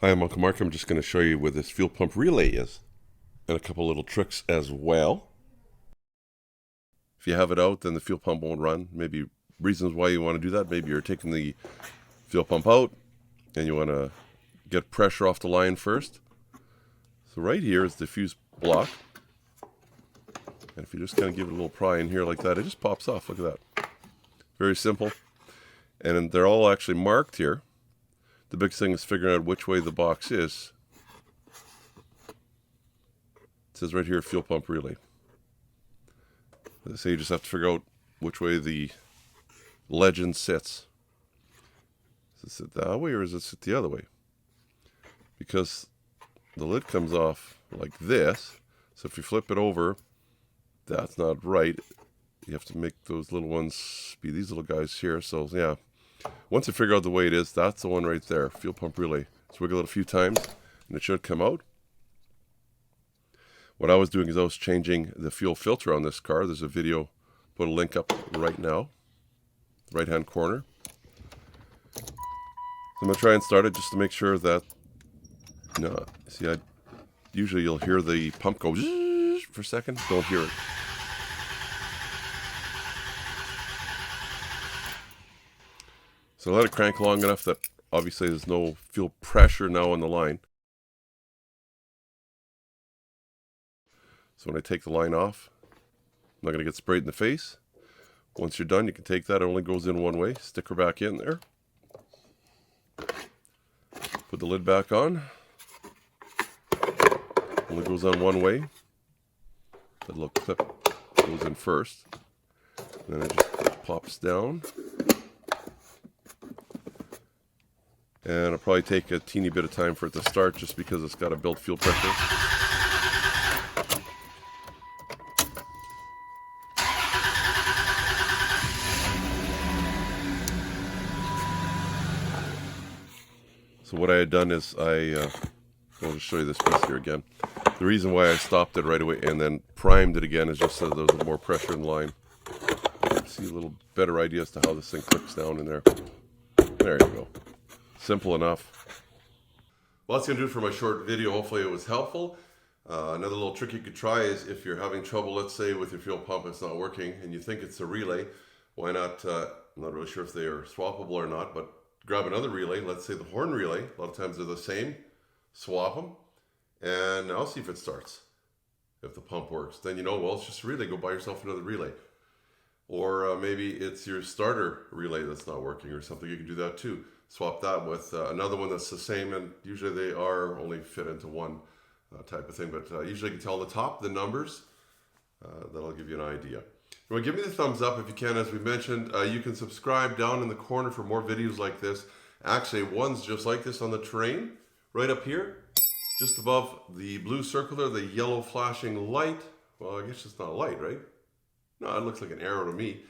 Hi, I'm Uncle Mark. I'm just going to show you where this fuel pump relay is and a couple little tricks as well. If you have it out, then the fuel pump won't run. Maybe reasons why you want to do that. Maybe you're taking the fuel pump out and you want to get pressure off the line first. So right here is the fuse block. And if you just kind of give it a little pry in here like that, it just pops off. Look at that. Very simple. And they're all actually marked here. The big thing is figuring out which way the box is. It says right here, fuel pump relay. As I say, you just have to figure out which way the legend sits. Does it sit that way or does it sit the other way? Because the lid comes off like this. So if you flip it over, that's not right. You have to make those little ones be these little guys here. So yeah, once you figure out the way it is, that's the one right there, fuel pump relay. So wiggle it a few times and it should come out. What I was doing is I was changing the fuel filter on this car. There's a video, put a link up right now, right hand corner. So I'm going to try and start it just to make sure that, see, usually you'll hear the pump go for a second. Don't hear it. So let it crank long enough that obviously there's no fuel pressure now on the line. So when I take the line off, I'm not going to get sprayed in the face. Once you're done, you can take that. It only goes in one way. Stick her back in there. Put the lid back on. Only goes on one way. That little clip goes in first. Then it just pops down. And it'll probably take a teeny bit of time for it to start just because it's got to build fuel pressure. So what I had done is I'll just show you this piece here again. The reason why I stopped it right away and then primed it again is just so there was more pressure in the line. See a little better idea as to how this thing clicks down in there. There you go. Simple enough. Well, that's going to do it for my short video. Hopefully it was helpful. Another little trick you could try is if you're having trouble, let's say with your fuel pump, it's not working and you think it's a relay, why not, I'm not really sure if they are swappable or not, but grab another relay, let's say the horn relay. A lot of times they're the same. Swap them and I'll see if it starts. If the pump works, then you know, well, it's just a relay. Go buy yourself another relay. Or maybe it's your starter relay that's not working or something. You can do that too. Swap that with another one that's the same, and usually they are only fit into one type of thing. But usually you can tell on the top the numbers. That'll give you an idea. Well, give me the thumbs up if you can. As we mentioned, you can subscribe down in the corner for more videos like this. Actually, one's just like this on the terrain, right up here, just above the blue circle there, the yellow flashing light. Well, I guess it's not a light, right? No, it looks like an arrow to me.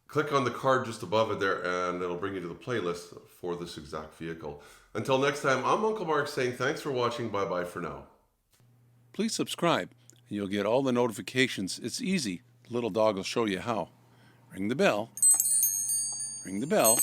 Click on the card just above it there and it'll bring you to the playlist for this exact vehicle. Until next time, I'm Uncle Mark saying thanks for watching. Bye-bye for now. Please subscribe and you'll get all the notifications. It's easy. The little dog will show you how. Ring the bell. Ring the bell.